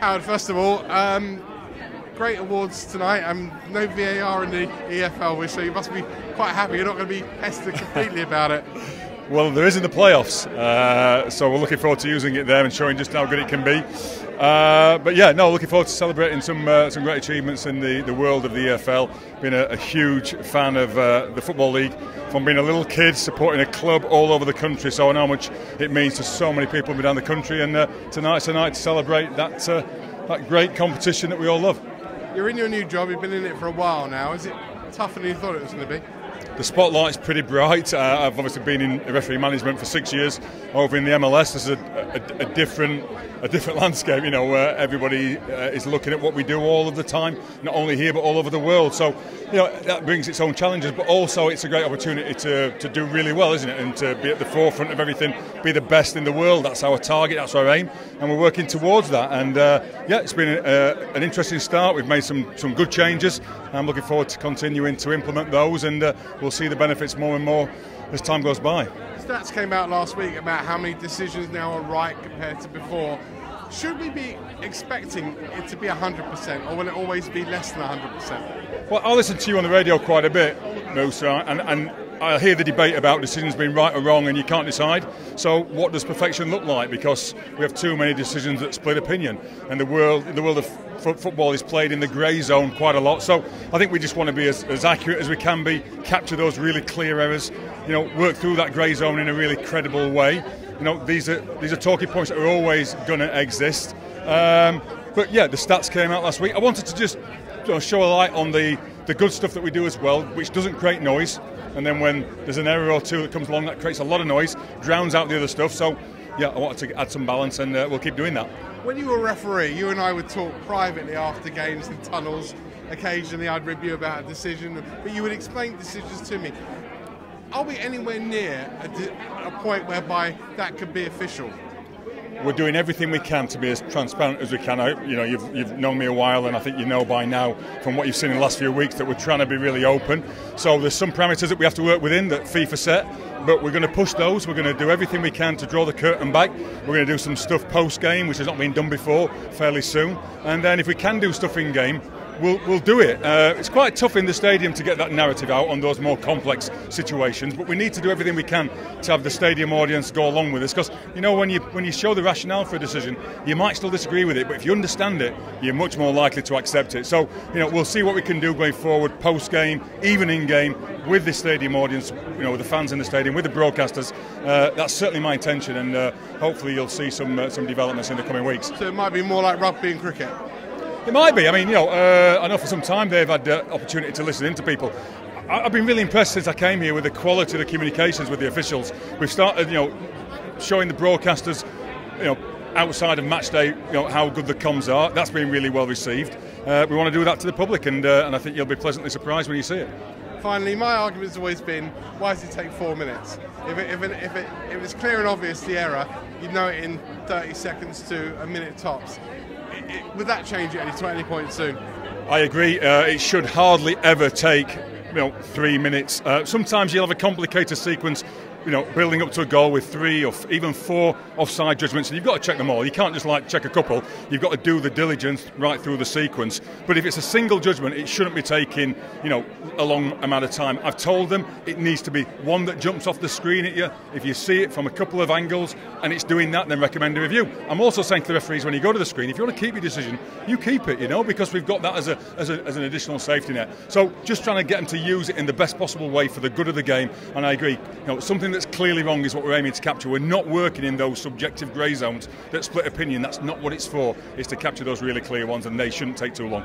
Howard, first of all, great awards tonight. No VAR in the EFL, so you must be quite happy. You're not going to be pestered completely about it. Well, there is in the playoffs, so we're looking forward to using it there and showing just how good it can be. But yeah, no, looking forward to celebrating some great achievements in the world of the EFL. Been a huge fan of the Football League from being a little kid, supporting a club all over the country, so I know how much it means to so many people down the country, and tonight's a night to celebrate that great competition that we all love. You're in your new job, you've been in it for a while now. Is it tougher than you thought it was going to be? The spotlight's pretty bright. I've obviously been in referee management for 6 years over in the MLS. This is a different landscape, you know, where everybody is looking at what we do all of the time, not only here but all over the world. So, you know, that brings its own challenges, but also it's a great opportunity to do really well, isn't it? And to be at the forefront of everything, be the best in the world. That's our target, that's our aim, and we're working towards that. And yeah, it's been an interesting start. We've made some good changes. I'm looking forward to continuing to implement those, and we'll see the benefits more and more as time goes by. Stats came out last week about how many decisions now are right compared to before. Should we be expecting it to be 100%, or will it always be less than 100%? Well, I listen to you on the radio quite a bit, Musa, and I hear the debate about decisions being right or wrong, and you can't decide. So what does perfection look like? Because we have too many decisions that split opinion, and the world of football is played in the grey zone quite a lot. So I think we just want to be as accurate as we can be, capture those really clear errors, you know, work through that grey zone in a really credible way. You know, these are talking points that are always going to exist. But yeah, the stats came out last week. I wanted to just show a light on the good stuff that we do as well, which doesn't create noise. And then when there's an error or two that comes along that creates a lot of noise, drowns out the other stuff. So yeah, I wanted to add some balance, and we'll keep doing that. When you were a referee, you and I would talk privately after games in tunnels. Occasionally I'd review about a decision, but you would explain decisions to me. Are we anywhere near a point whereby that could be official? We're doing everything we can to be as transparent as we can. You know, you've known me a while, and I think you know by now from what you've seen in the last few weeks that we're trying to be really open. So there's some parameters that we have to work within that FIFA set, but we're going to push those. We're going to do everything we can to draw the curtain back. We're going to do some stuff post-game, which has not been done before, fairly soon. And then if we can do stuff in-game, we'll do it. It's quite tough in the stadium to get that narrative out on those more complex situations, but we need to do everything we can to have the stadium audience go along with us, because you know, when you show the rationale for a decision, you might still disagree with it, but if you understand it, you're much more likely to accept it. So, you know, we'll see what we can do going forward, post-game, even in-game, with the stadium audience, you know, with the fans in the stadium, with the broadcasters. That's certainly my intention, and hopefully you'll see some developments in the coming weeks. So it might be more like rugby and cricket? It might be. I mean, you know, I know for some time they've had the opportunity to listen in to people. I've been really impressed since I came here with the quality of the communications with the officials. We've started, you know, showing the broadcasters, you know, outside of match day, you know, how good the comms are. That's been really well received. We want to do that to the public, and I think you'll be pleasantly surprised when you see it. Finally, my argument's always been, why does it take 4 minutes? If it's clear and obvious the error, you'd know it in 30 seconds to a minute tops. Would that change at any point soon? I agree. It should hardly ever take 3 minutes. Sometimes you'll have a complicated sequence, you know, building up to a goal with 3 or even 4 offside judgments, and you've got to check them all. You can't just check a couple. You've got to do the diligence right through the sequence. But if it's a single judgment, it shouldn't be taking, you know, a long amount of time. I've told them it needs to be one that jumps off the screen at you. If you see it from a couple of angles and it's doing that, then recommend a review. I'm also saying to the referees, when you go to the screen, if you want to keep your decision, you keep it, you know, because we've got that as an additional safety net. So just trying to get them to use it in the best possible way for the good of the game. And I agree, you know, something that's clearly wrong is what we're aiming to capture. We're not working in those subjective grey zones that split opinion. That's not what it's for. It's to capture those really clear ones, and they shouldn't take too long.